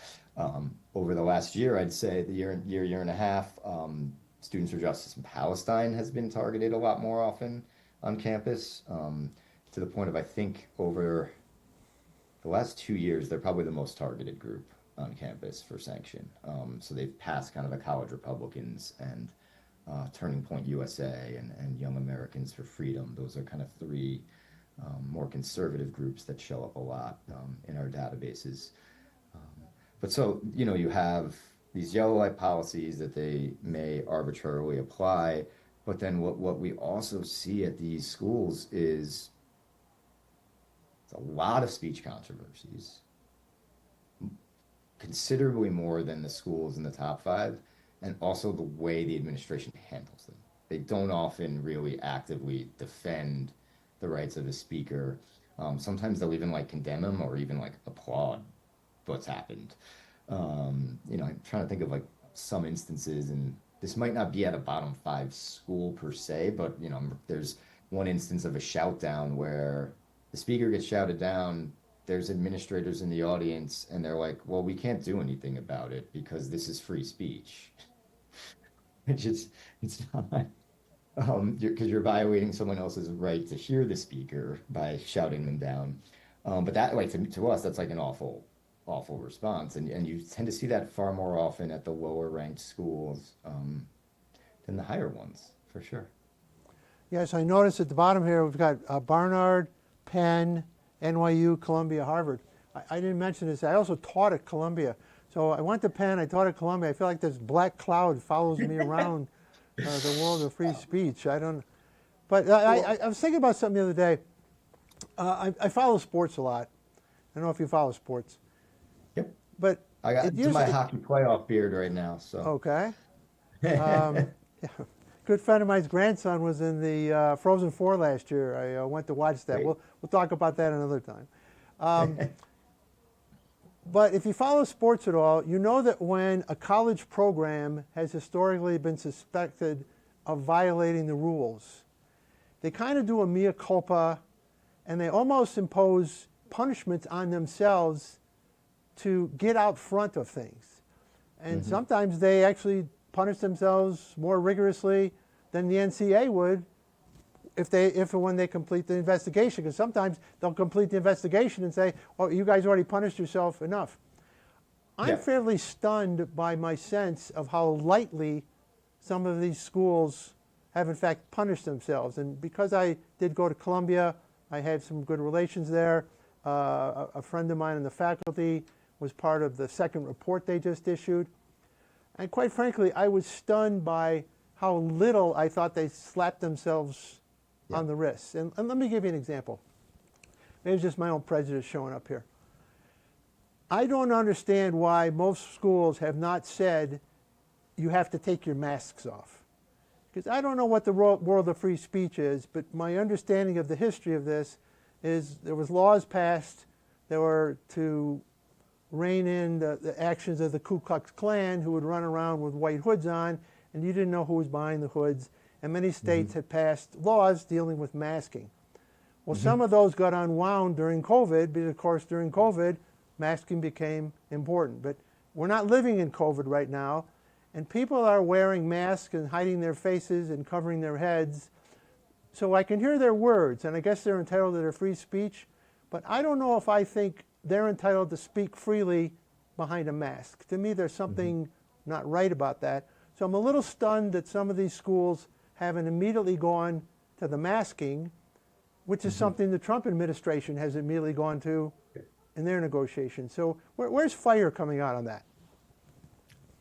Over the last year, I'd say the year and a half, Students for Justice in Palestine has been targeted a lot more often on campus, to the point of, I think, over the last 2 years, they're probably the most targeted group on campus for sanction. So they've passed kind of the college Republicans and Turning Point USA and Young Americans for Freedom. Those are kind of 3 more conservative groups that show up a lot in our databases. But so, you have these yellow light policies that they may arbitrarily apply, but then what we also see at these schools is a lot of speech controversies, considerably more than the schools in the top 5, and also the way the administration handles them. They don't often really actively defend the rights of the speaker. Sometimes they'll even condemn them or even applaud what's happened. I'm trying to think of some instances, and this might not be at a bottom 5 school per se, but there's one instance of a shout down where the speaker gets shouted down. There's administrators in the audience, and they're like, "Well, we can't do anything about it because this is free speech." It's not, because you're violating someone else's right to hear the speaker by shouting them down. But that, like to us, that's like an awful response, and you tend to see that far more often at the lower ranked schools than the higher ones, for sure. Yes, I noticed at the bottom here we've got Barnard, Penn, NYU, Columbia, Harvard. I didn't mention this. I also taught at Columbia. So I went to Penn, I taught at Columbia. I feel like this black cloud follows me around the world of free speech. I don't, but I was thinking about something the other day. I follow sports a lot. I don't know if you follow sports, Yep. but I got it to used my to, hockey playoff beard right now, so. okay. Yeah. Good friend of mine's grandson was in the Frozen Four last year. I went to watch that. Great. We'll talk about that another time. But if you follow sports at all, you know that when a college program has historically been suspected of violating the rules, they kind of do a mea culpa, and they almost impose punishments on themselves to get out front of things. And sometimes they actually punish themselves more rigorously than the NCAA would if and when they complete the investigation, because sometimes they'll complete the investigation and say, oh, you guys already punished yourself enough. I'm fairly stunned by my sense of how lightly some of these schools have in fact punished themselves. And because I did go to Columbia, I had some good relations there. A friend of mine in the faculty was part of the second report they just issued. And quite frankly, I was stunned by how little I thought they slapped themselves on the wrists. And let me give you an example. Maybe it's just my own prejudice showing up here. I don't understand why most schools have not said you have to take your masks off. Because I don't know what the world of free speech is, but my understanding of the history of this is there was laws passed that were to rein in the actions of the Ku Klux Klan, who would run around with white hoods on, and you didn't know who was behind the hoods. And many states had passed laws dealing with masking. Well, some of those got unwound during COVID, because of course during COVID, masking became important. But we're not living in COVID right now, and people are wearing masks and hiding their faces and covering their heads. So I can hear their words, and I guess they're entitled to their free speech, but I don't know if I think they're entitled to speak freely behind a mask. To me, there's something not right about that. So I'm a little stunned that some of these schools haven't immediately gone to the masking, which is something the Trump administration has immediately gone to in their negotiations. So where's fire coming out on that?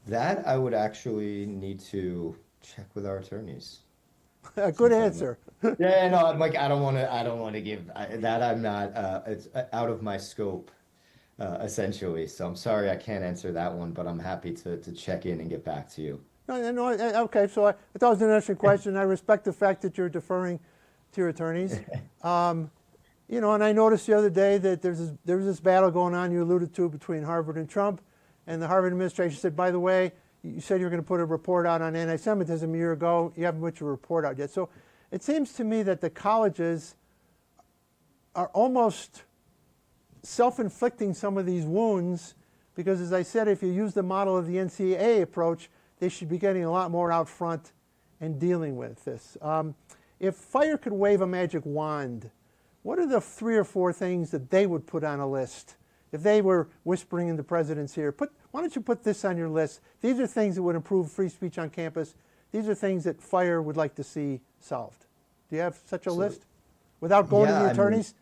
That I would actually need to check with our attorneys. Good answer. Yeah, no, I'm like, I don't want to give that. I'm not, it's out of my scope, essentially. So I'm sorry I can't answer that one, but I'm happy to check in and get back to you. No, okay, so I thought it was an interesting question. I respect the fact that you're deferring to your attorneys. You know, and I noticed the other day that there was this battle going on you alluded to between Harvard and Trump, and the Harvard administration said, by the way, you said you were going to put a report out on anti-Semitism a year ago. You haven't put your report out yet. So it seems to me that the colleges are almost self-inflicting some of these wounds because, as I said, if you use the model of the NCAA approach, they should be getting a lot more out front and dealing with this. If fire could wave a magic wand, what are the 3 or 4 things that they would put on a list? If they were whispering in the president's ear, why don't you put this on your list? These are things that would improve free speech on campus. These are things that fire would like to see solved. Do you have such a list? Without going to the attorneys?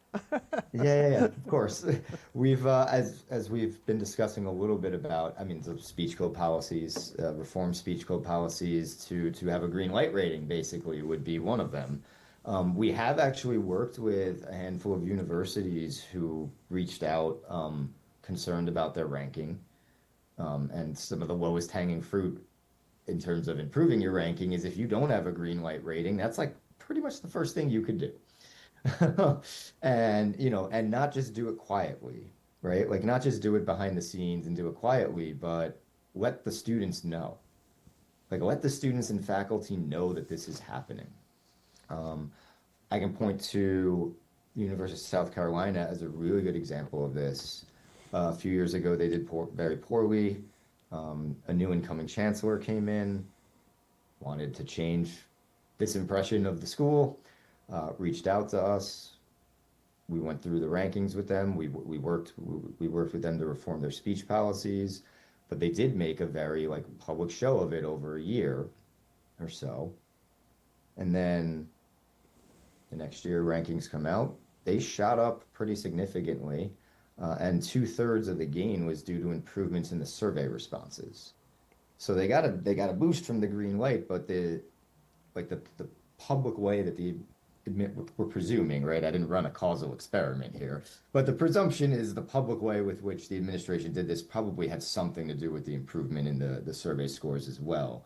Yeah, of course. We've, as we've been discussing a little bit about, the speech code policies, reform speech code policies to have a green light rating basically would be one of them. We have actually worked with a handful of universities who reached out concerned about their ranking. And some of the lowest hanging fruit in terms of improving your ranking is if you don't have a green light rating, that's like pretty much the first thing you could do. And, and not just do it quietly, right? Like not just do it behind the scenes and do it quietly, but let the students know. Like let the students and faculty know that this is happening. I can point to the University of South Carolina as a really good example of this. A few years ago, they did very poorly. A new incoming chancellor came in, wanted to change this impression of the school, reached out to us, we went through the rankings with them. We worked with them to reform their speech policies, but they did make a very like public show of it over a year or so. And then the next year rankings come out, they shot up pretty significantly, and 2/3 of the gain was due to improvements in the survey responses. So they got a boost from the green light, but the public way that the admit we're presuming, right? I didn't run a causal experiment here, but the presumption is the public way with which the administration did this probably had something to do with the improvement in the survey scores as well.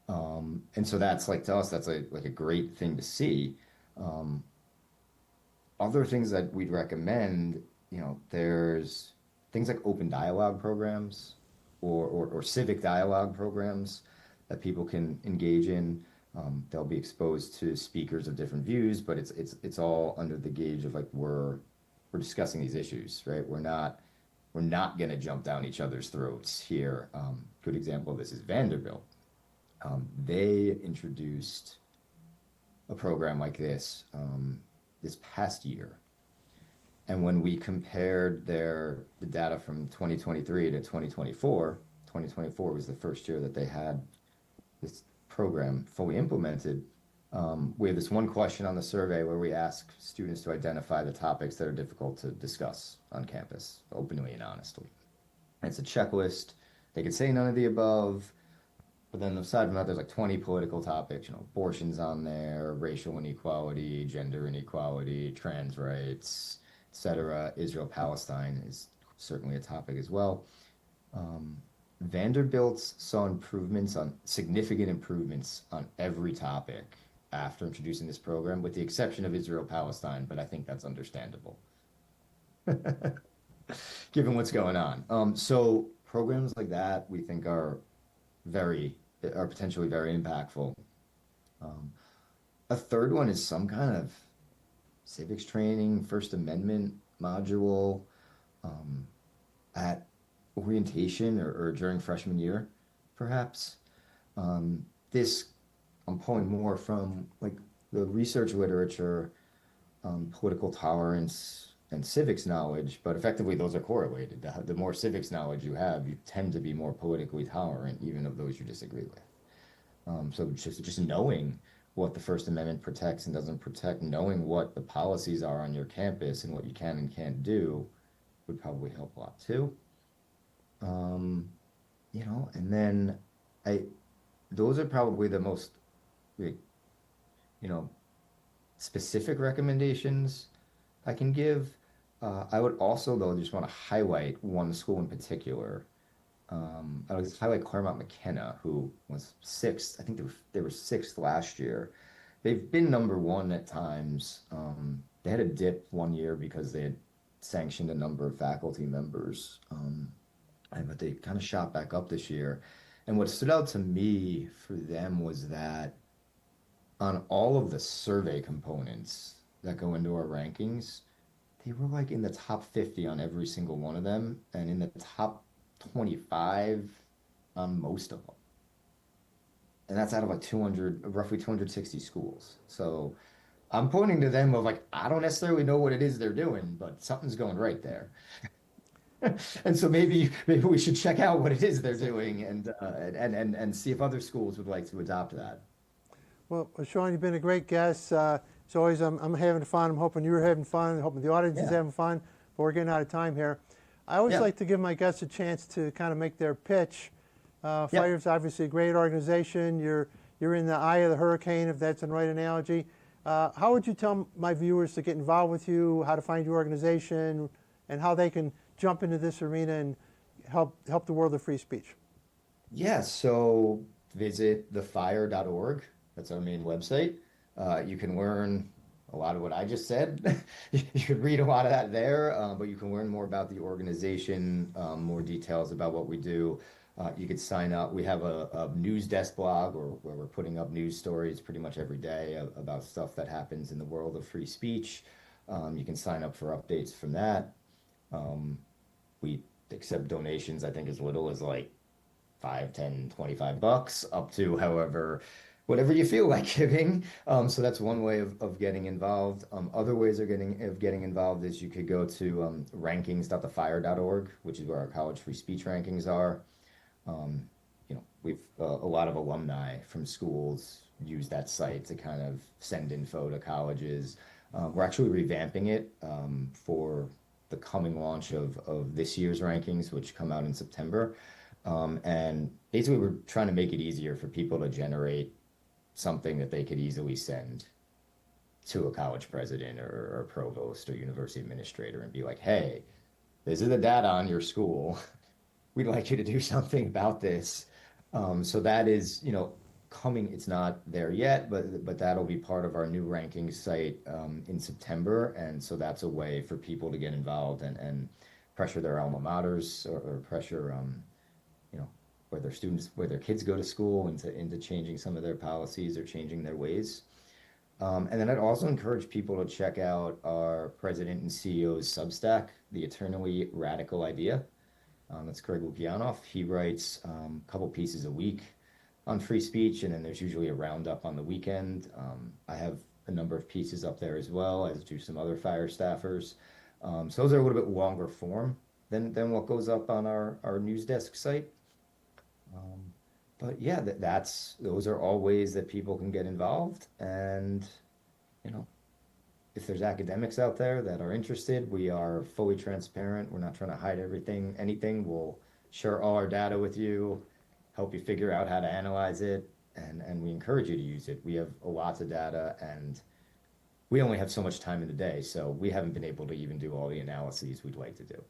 And so that's like to us, that's like a great thing to see. Other things that we'd recommend, there's things like open dialogue programs or civic dialogue programs that people can engage in. They'll be exposed to speakers of different views, but it's all under the gauge of like we're discussing these issues, right? We're not going to jump down each other's throats here. Good example of this is Vanderbilt. They introduced a program like this this past year. And when we compared the data from 2023 to 2024, 2024 was the first year that they had this program fully implemented. We have this one question on the survey where we ask students to identify the topics that are difficult to discuss on campus, openly and honestly. And it's a checklist. They could say none of the above, but then aside from that, there's like 20 political topics, abortion's on there, racial inequality, gender inequality, trans rights, etc. Israel-Palestine is certainly a topic as well. Vanderbilt saw significant improvements on every topic after introducing this program, with the exception of Israel-Palestine, but I think that's understandable, given what's going on. So programs like that we think are potentially very impactful. A third one is some kind of civics training, First Amendment module at orientation or during freshman year, perhaps. This I'm pulling more from like the research literature, political tolerance and civics knowledge, but effectively those are correlated. The more civics knowledge you have, you tend to be more politically tolerant, even of those you disagree with. So just knowing what the First Amendment protects and doesn't protect, knowing what the policies are on your campus and what you can and can't do would probably help a lot too. And then those are probably the most, specific recommendations I can give. I would also, though, just want to highlight one school in particular. I would highlight Claremont McKenna, who was sixth. I think they were sixth last year. They've been number one at times. They had a dip one year because they had sanctioned a number of faculty members. But they kind of shot back up this year. And what stood out to me for them was that on all of the survey components that go into our rankings, they were like in the top 50 on every single one of them and in the top 25 on most of them. And that's out of like roughly 260 schools. So I'm pointing to them of like, I don't necessarily know what it is they're doing, but something's going right there. And so maybe we should check out what it is they're doing and see if other schools would like to adopt that. Well, Sean, you've been a great guest. As always, I'm having fun. I'm hoping you're having fun. I'm hoping the audience is having fun. But we're getting out of time here. I always like to give my guests a chance to kind of make their pitch. FIRE's obviously a great organization. You're in the eye of the hurricane, if that's the right analogy. How would you tell my viewers to get involved with you, how to find your organization, and how they can jump into this arena and help the world of free speech? Yeah, so visit thefire.org. That's our main website. You can learn a lot of what I just said. You can read a lot of that there, but you can learn more about the organization, more details about what we do. You could sign up. We have a news desk blog where we're putting up news stories pretty much every day about stuff that happens in the world of free speech. You can sign up for updates from that. We accept donations, I think, as little as like $5, $10, $25, up to however whatever you feel like giving. So that's one way of getting involved. Other ways of getting involved is you could go to rankings.thefire.org, which is where our college free speech rankings are. We've a lot of alumni from schools use that site to kind of send info to colleges. We're actually revamping it for the coming launch of this year's rankings, which come out in September. And basically, we're trying to make it easier for people to generate something that they could easily send to a college president or provost or university administrator and be like, hey, this is the data on your school. We'd like you to do something about this. So that is, coming. It's not there yet, but that'll be part of our new rankings site in September. And so that's a way for people to get involved and pressure their alma maters or pressure, where their kids go to school into changing some of their policies or changing their ways. And then I'd also encourage people to check out our president and CEO's Substack, The Eternally Radical Idea. That's Craig Lukianoff. He writes a couple pieces a week on free speech, and then there's usually a roundup on the weekend. I have a number of pieces up there as well, as do some other fire staffers. So those are a little bit longer form than what goes up on our news desk site. But yeah, those are all ways that people can get involved. And, if there's academics out there that are interested, we are fully transparent. We're not trying to hide anything. We'll share all our data with you, help you figure out how to analyze it, and we encourage you to use it. We have lots of data, and we only have so much time in the day, so we haven't been able to even do all the analyses we'd like to do.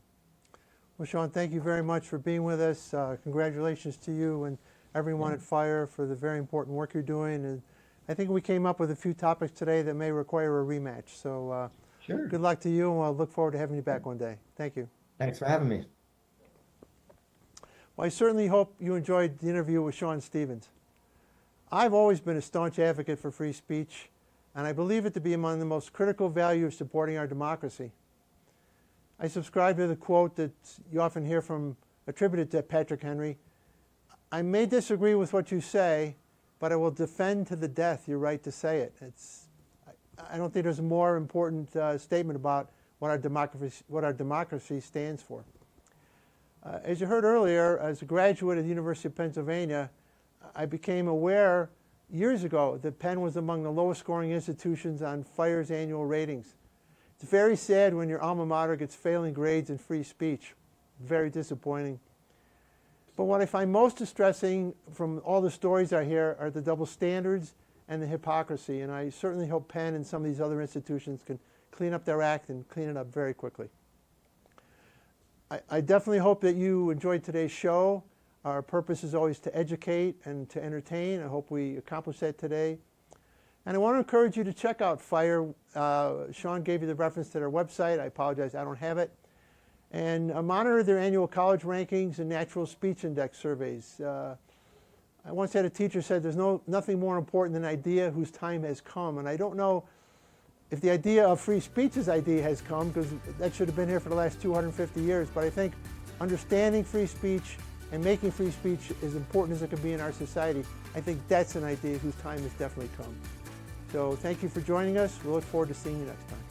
Well, Sean, thank you very much for being with us. Congratulations to you and everyone at Fire for the very important work you're doing. And I think we came up with a few topics today that may require a rematch. So Sure. Good luck to you, and I'll look forward to having you back one day. Thank you. Thanks for having me. Well, I certainly hope you enjoyed the interview with Sean Stevens. I've always been a staunch advocate for free speech, and I believe it to be among the most critical values supporting our democracy. I subscribe to the quote that you often hear attributed to Patrick Henry: I may disagree with what you say, but I will defend to the death your right to say it. I don't think there's a more important statement about what our democracy stands for. As you heard earlier, as a graduate of the University of Pennsylvania, I became aware years ago that Penn was among the lowest scoring institutions on Fire's annual ratings. It's very sad when your alma mater gets failing grades in free speech. Very disappointing. But what I find most distressing from all the stories I hear are the double standards and the hypocrisy, and I certainly hope Penn and some of these other institutions can clean up their act and clean it up very quickly. I definitely hope that you enjoyed today's show. Our purpose is always to educate and to entertain. I hope we accomplished that today. And I want to encourage you to check out Fire. Sean gave you the reference to their website. I apologize, I don't have it. And monitor their annual college rankings and natural speech index surveys. I once had a teacher said there's nothing more important than an idea whose time has come. And I don't know if the idea of free speech's idea has come, because that should have been here for the last 250 years. But I think understanding free speech and making free speech as important as it can be in our society, I think that's an idea whose time has definitely come. So thank you for joining us. We look forward to seeing you next time.